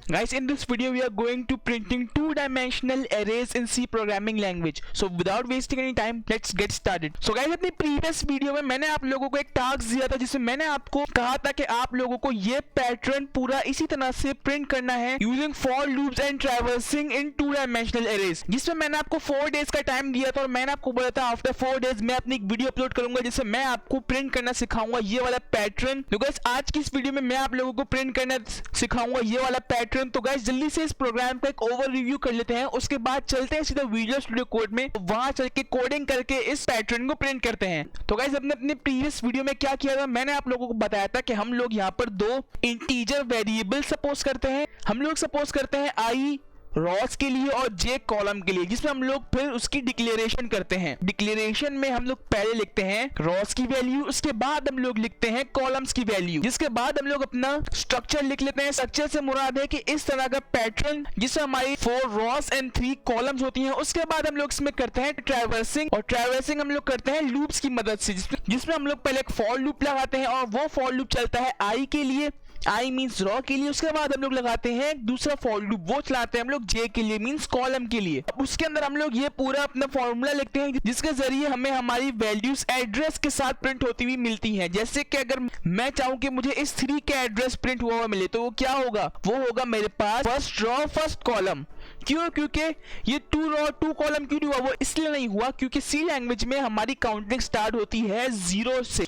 Guys, in this video we are going to printing two-dimensional arrays in C programming language. So without wasting any time, let's get started. So guys, अपनी previous video में मैंने आप लोगों को एक task दिया था जिसमें मैंने आपको कहा था कि आप लोगों को ये पैटर्न पूरा इसी तरह से प्रिंट करना है using for loops and traversing in to-dimensional arrays, जिसमें मैंने आपको 4 डेज का टाइम दिया था और मैंने आपको बोला था आफ्टर 4 डेज मैं अपनी एक वीडियो अपलोड करूंगा जिससे मैं आपको प्रिंट करना सिखाऊंगा ये वाला पैटर्न। तो गाइस, आज की इस वीडियो में मैं आप लोगों को प्रिंट करना सिखाऊंगा ये वाला पैटर्न। तो गाइस, जल्दी से इस प्रोग्राम का एक ओवर रिव्यू कर लेते हैं, उसके बाद चलते हैं सीधा विजुअल स्टूडियो कोड में, वहां चल के कोडिंग करके इस पैटर्न को प्रिंट करते हैं। तो गाइस, हमने अपने प्रीवियस वीडियो में क्या किया था, मैंने आप लोगों को बताया था कि हम लोग यहाँ पर 2 इंटीजर वेरिएबल सपोज करते हैं। हम लोग सपोज करते हैं आई रॉस के लिए और जे कॉलम के लिए, जिसमें हम लोग फिर उसकी डिक्लेरेशन करते हैं। डिक्लेरेशन में हम लोग पहले लिखते हैं रॉस की वैल्यू, उसके बाद हम लोग लिखते हैं कॉलम्स की वैल्यू, जिसके बाद हम लोग अपना स्ट्रक्चर लिख लेते हैं। स्ट्रक्चर से मुराद है कि इस तरह का पैटर्न जिसमें हमारी 4 रॉस एंड 3 कॉलम्स होती हैं। उसके बाद हम लोग इसमें करते हैं ट्रैवर्सिंग, और ट्रैवर्सिंग हम लोग करते हैं लूप्स की मदद से, जिसमें हम लोग पहले एक फॉर लूप लगाते हैं और वो फॉर लूप चलता है आई के लिए, आई मीन्स रॉ के लिए। उसके बाद हम लोग लगाते हैं दूसरा फॉर लूप, वो चलाते हैं हम लोग जे के लिए मीन्स कॉलम के लिए। अब उसके अंदर हम लोग ये पूरा अपना फॉर्मूला लिखते हैं जिसके जरिए हमें हमारी वैल्यूज एड्रेस के साथ प्रिंट होती हुई मिलती हैं। जैसे कि अगर मैं चाहूं कि मुझे इस 3 का एड्रेस प्रिंट हुआ मिले तो वो क्या होगा, वो होगा मेरे पास फर्स्ट रॉ फर्स्ट कॉलम। क्यों? क्योंकि ये 2 रॉ 2 कॉलम क्यों नहीं हुआ, वो इसलिए नहीं हुआ क्योंकि सी लैंग्वेज में हमारी काउंटिंग स्टार्ट होती है 0 से,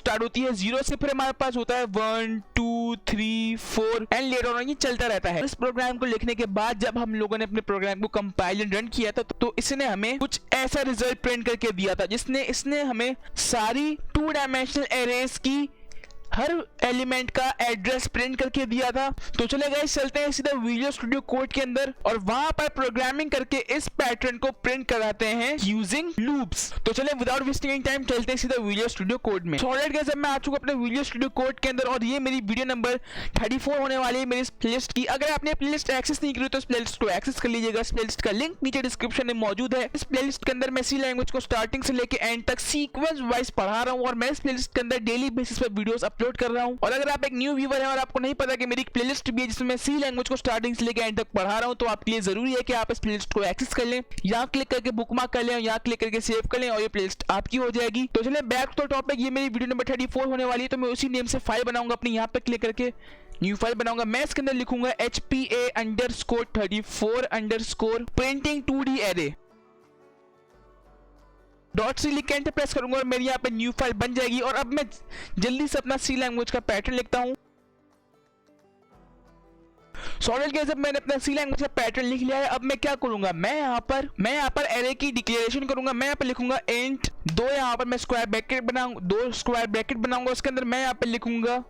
फिर हमारे पास होता है 1 2 3 4 एंड लेटर ऑन ये चलता रहता है। इस प्रोग्राम को लिखने के बाद जब हम लोगों ने अपने प्रोग्राम को कंपाइल एंड रन किया था तो इसने हमें कुछ ऐसा रिजल्ट प्रिंट करके दिया था, इसने हमें सारी 2 डायमेंशनल एरेज की हर एलिमेंट का एड्रेस प्रिंट करके दिया था। तो चले गाइस, चलते हैं सीधा विजुअल स्टूडियो कोड के अंदर और वहां पर प्रोग्रामिंग करके इस पैटर्न को प्रिंट कराते हैं यूजिंग लूप्स। तो चले विदाउट वेस्टिंग एनी टाइम चलते हैं सीधा विजुअल स्टूडियो कोड में। ऑलराइट गाइस, अब मैं आ चुका अपने विजुअल स्टूडियो कोड के अंदर और ये मेरी वीडियो नंबर 34 होने वाली है मेरी इस प्लेलिस्ट की। अगर आपने प्लेलिस्ट एक्सेस नहीं की तो इस प्लेलिस्ट को एक्सेस कर लीजिएगा। इस प्लेलिस्ट का लिंक नीचे डिस्क्रिप्शन में मौजूद है। इस प्लेलिस्ट के अंदर मैं सी लैंग्वेज को स्टार्टिंग से लेकर एंड तक सीक्वेंस वाइज पढ़ा रहा हूँ और मैं इस प्लेलिस्ट के अंदर डेली बेसिस पर वीडियोस अपलोड कर रहा हूँ। और अगर आप एक न्यू व्यूअर हैं और आपको नहीं पता कि मेरी एक प्लेलिस्ट भी है जिसमें मैं सी लैंग्वेज को स्टार्टिंग से लेकर एंड तक पढ़ा रहा हूं, तो आपके लिए जरूरी है कि आप इस प्लेलिस्ट को एक्सेस कर लें, यहाँ क्लिक करके बुकमार्क कर लें, यहाँ क्लिक करके सेव कर लें और ये प्लेलिस्ट आपकी हो जाएगी। तो चलिए बैक टू टॉपिक, ये मेरी वीडियो नंबर 34 होने वाली है। तो मैं उसी नेम से फाइल बनाऊंगा अपनी, यहाँ पे क्लिक करके न्यू फाइल बनाऊंगा। मैं इसके अंदर लिखूंगा HPA_34_ printing 2D array .c लिख के एंटर प्रेस करूंगा और मेरी यहाँ पे न्यू फाइल बन जाएगी। और अब मैं जल्दी से अपना सी लैंग्वेज का पैटर्न लिखता हूँ। सॉलिड के जब मैंने अपना सी लैंग्वेज का पैटर्न लिख लिया है, अब मैं क्या करूंगा, मैं यहाँ पर एरे की डिक्लेरेशन करूंगा। मैं यहाँ पे लिखूंगा इंट 2, यहाँ पर मैं स्क्वायर ब्रैकेट बनाऊंगा। उसके अंदर मैं यहाँ पे लिखूंगा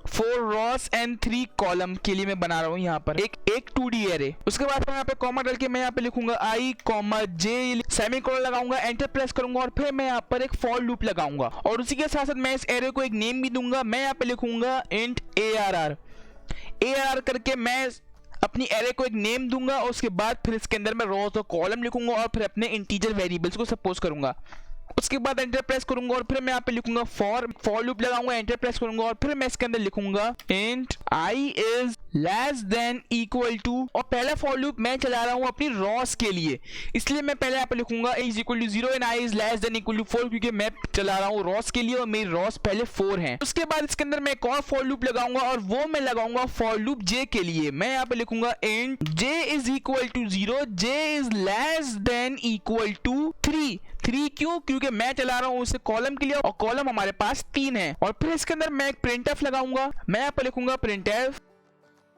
4 रॉस एंड 3 कॉलम के लिए मैं बना रहा हूँ यहाँ पर एक 2D एरे। उसके बाद मैं यहाँ पे कॉमा डाल के मैं यहाँ पे लिखूंगा आई कॉमा जे, सेमीकोलन लगाऊंगा, एंटर प्रेस करूंगा और फिर मैं यहाँ पर एक फॉर लूप लगाऊंगा और उसी के साथ साथ मैं इस एरे को एक नेम भी दूंगा। मैं यहाँ पे लिखूंगा इंट ARR करके मैं अपनी एरे को एक नेम दूंगा और उसके बाद फिर इसके अंदर मैं रॉस और कॉलम लिखूंगा और फिर अपने इंटीजर वेरिएबल्स को सपोज करूंगा। उसके बाद एंटर प्रेस करूंगा और फिर मैं यहाँ पे लिखूंगा फॉर लूप लगाऊंगा, एंटर प्रेस करूंगा और फिर मैं इसके अंदर लिखूंगा int i is less than equal to, और पहला फॉर लूप मैं चला रहा हूँ अपनी रॉस के लिए, इसलिए मैं पहले यहाँ पे लिखूंगा is equal to 0 and i is less than equal to 4, क्योंकि मैं चला रहा हूँ रॉस के लिए और मेरी रॉस पहले 4 है। उसके बाद इसके अंदर मैं एक और फॉर लूप लगाऊंगा और वो मैं लगाऊंगा फॉर लूप जे के लिए। मैं यहाँ पे लिखूंगा int j is equal to 0, j is less than equal to 3। क्यों? क्योंकि मैं चला रहा हूँ उसे कॉलम के लिए और कॉलम हमारे पास 3 है। और फिर इसके अंदर मैं एक प्रिंटफ लगाऊंगा। मैं यहाँ पर लिखूंगा प्रिंटफ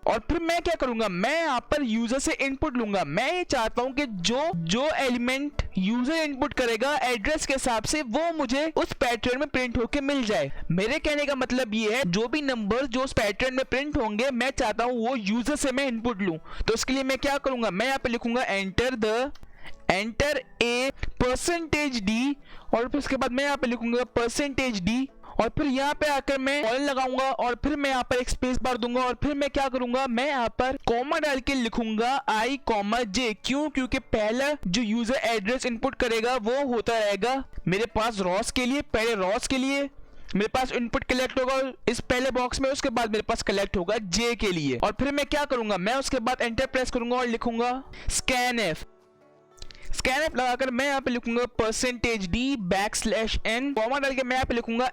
और फिर मैं क्या करूंगा, मैं यहाँ पर यूजर से इनपुट लूंगा। मैं ये चाहता हूं कि जो एलिमेंट यूजर इनपुट करेगा एड्रेस के हिसाब से वो मुझे उस पैटर्न में प्रिंट होके मिल जाए। मेरे कहने का मतलब ये है जो भी नंबर जो उस पैटर्न में प्रिंट होंगे मैं चाहता हूं वो यूजर से मैं इनपुट लूं। तो इसके लिए मैं क्या करूंगा, मैं यहाँ पे लिखूंगा एंटर ए %d और फिर उसके बाद मैं यहाँ पे लिखूंगा %d और फिर यहाँ पे आकर मैं कॉलन लगाऊंगा और फिर मैं यहाँ पर एक स्पेस बार दूंगा और फिर मैं क्या करूंगा, मैं यहाँ पर कॉमा डाल के लिखूंगा आई कॉमा जे। क्यों? क्योंकि पहला जो यूजर एड्रेस इनपुट करेगा वो होता रहेगा मेरे पास रॉस के लिए, पहले रॉस के लिए मेरे पास इनपुट कलेक्ट होगा इस पहले बॉक्स में, उसके बाद मेरे पास कलेक्ट होगा जे के लिए। और फिर मैं क्या करूंगा, मैं उसके बाद एंटर प्रेस करूंगा और लिखूंगा स्कैनएफ। स्कैनएफ लगाकर मैं यहाँ पे लिखूंगा %d\n, कॉमा डाल के मैं यहाँ पे लिखूंगा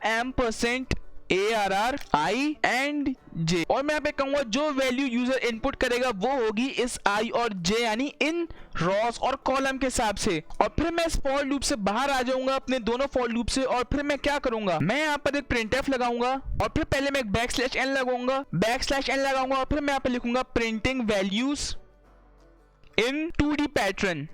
%ARRI एंड J। और मैं यहाँ पे कहूंगा जो वैल्यू यूजर इनपुट करेगा वो होगी इस I और J यानी इन रॉस और कॉलम के हिसाब से। और फिर मैं इस फॉर लूप से बाहर आ जाऊंगा अपने दोनों फॉर लूप से। और फिर मैं क्या करूंगा, मैं यहाँ पर एक printf लगाऊंगा और फिर पहले मैं एक \n लगाऊंगा, \n लगाऊंगा और फिर मैं यहाँ पे लिखूंगा printing values in 2D pattern.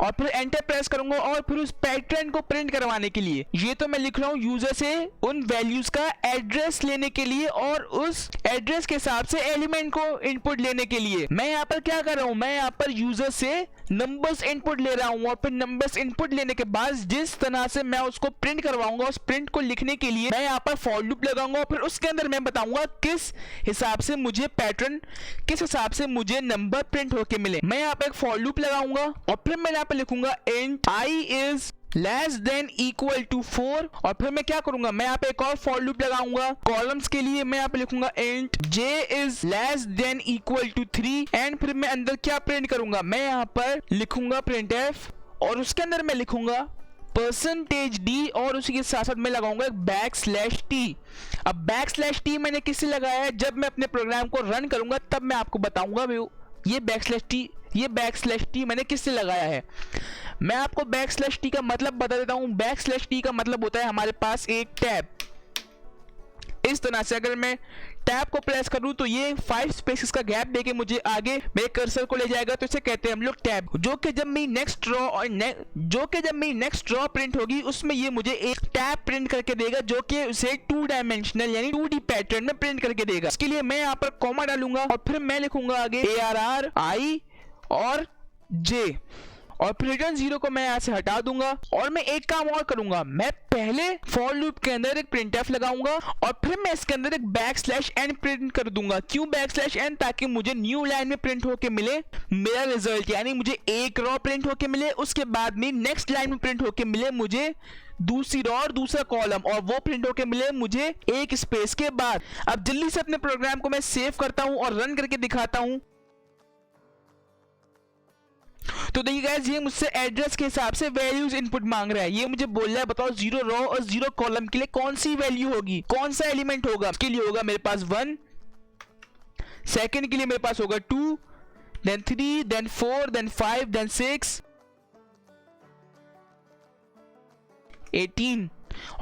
और फिर एंटर प्रेस करूंगा और फिर उस पैटर्न को प्रिंट करवाने के लिए ये तो मैं लिख रहा हूं यूजर से उन वैल्यूज का एड्रेस लेने के लिए और उस एड्रेस के हिसाब से एलिमेंट को इनपुट लेने के लिए। मैं यहाँ पर क्या कर रहा हूं, मैं यहाँ पर यूजर से नंबर्स इनपुट ले रहा हूं और फिर नंबर्स इनपुट लेने के बाद जिस तरह से मैं उसको प्रिंट करवाऊंगा उस प्रिंट को लिखने के लिए मैं यहाँ पर फॉर लूप लगाऊंगा और फिर उसके अंदर मैं बताऊंगा किस हिसाब से मुझे पैटर्न, किस हिसाब से मुझे नंबर प्रिंट होके मिले। मैं यहाँ पर एक फॉर लूप लगाऊंगा और फिर मैं यहाँ पे लिखूंगा int I is less than equal to 4। और फिर मैं क्या करूंगा, मैं यहाँ पे एक और फॉर लूप लगाऊंगा कॉलम्स के लिए। मैं यहाँ पे लिखूंगा int j is less than equal to 3 and फिर मैं अंदर क्या प्रिंट करूंगा, मैं यहाँ पर लिखूंगा printf और उसके अंदर मैं लिखूंगा %d और उसी के साथ साथ मैं लगाऊंगा एक \t। अब \t मैंने किससे लगाया है, जब मैं अपने प्रोग्राम को रन करूंगा तब मैं आपको बताऊंगा ये \t मैंने किससे लगाया है। मैं आपको \t का मतलब बता देता हूं। \t का मतलब होता है हमारे पास एक टैब। इस तरह से अगर मैं टैब को प्रेस करूं तो ये 5 स्पेसेस का गैप देके मुझे आगे मेरे कर्सर को ले जाएगा, तो इसे कहते हैं हम लोग टैब। जो कि जब मेरी नेक्स्ट ड्रॉ प्रिंट होगी उसमें ये मुझे एक टैब प्रिंट करके देगा जो कि उसे 2 डायमेंशनल यानी 2D पैटर्न में प्रिंट करके देगा। इसके लिए मैं यहाँ पर कॉमा डालूंगा और फिर मैं लिखूंगा आगे ARRI और J और फिर रिटर्न 0 को मैं यहाँ से हटा दूंगा। और मैं एक काम और करूंगा, मैं पहले फॉर लूप के अंदर एक printf लगाऊंगा और फिर मैं इसके अंदर एक \n प्रिंट कर दूंगा। क्यों \n, ताकि मुझे न्यू लाइन में प्रिंट होके मिले मेरा रिजल्ट, यानी मुझे एक रॉ प्रिंट होके मिले, उसके बाद में नेक्स्ट लाइन में प्रिंट होके मिले मुझे दूसरी रॉ और दूसरा कॉलम, और वो प्रिंट होके मिले मुझे एक स्पेस के बाद। अब जल्दी से अपने प्रोग्राम को मैं सेव करता हूं और रन करके दिखाता हूं। तो देखिए गाइस, ये मुझसे एड्रेस के हिसाब से वैल्यूज इनपुट मांग रहा है। ये मुझे बोल रहा है बताओ 0 रॉ और 0 कॉलम के लिए कौन सी वैल्यू होगी, कौन सा एलिमेंट होगा। इसके लिए होगा मेरे पास 1, सेकंड के लिए मेरे पास होगा 2, देन 3, देन 4, देन 5, देन 6, 18।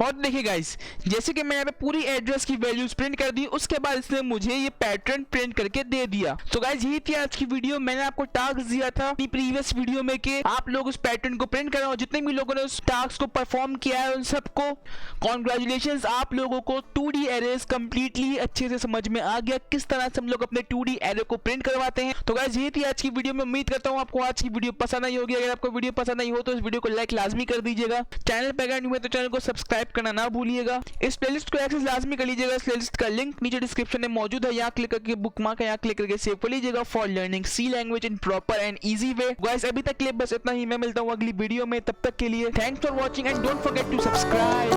और देखिए गाइस, जैसे कि मैं यहाँ पे पूरी एड्रेस की वैल्यूज प्रिंट कर दी, उसके बाद इसने मुझे ये पैटर्न प्रिंट करके दे दिया। तो गाइस, यही थी आज की वीडियो। मैंने आपको टास्क दिया था अपनी प्रीवियस वीडियो में कि आप लोग उस पैटर्न को प्रिंट करें, और जितने भी लोगों ने उस टास्क को परफॉर्म किया है उन सबको कॉन्ग्रेचुलेशंस। आप लोगों को 2D एरेज कंप्लीटली अच्छे से समझ में आ गया, किस तरह से हम लोग अपने 2D एरे को प्रिंट करवाते हैं। तो गाइस, यही थी आज की वीडियो में। उम्मीद करता हूँ आपको आज की वीडियो पसंद आई होगी। अगर आपको वीडियो पसंद आई हो तो इस वीडियो को लाइक लाजमी कर दीजिएगा। चैनल पर अगर न्यू है तो चैनल को सब्सक्राइब करना ना भूलिएगा। इस प्लेलिस्ट को एक्सेस लाजमी कर लीजिएगा। इस प्लेलिस्ट का लिंक नीचे डिस्क्रिप्शन में मौजूद है, यहाँ क्लिक करके बुकमार्क है, यहाँ क्लिक करके सेव कर लीजिएगा for learning C language in proper and easy way. Guys, अभी तक के लिए बस इतना ही। मैं मिलता हूँ अगली वीडियो में, तब तक के लिए thanks for watching and don't forget to subscribe.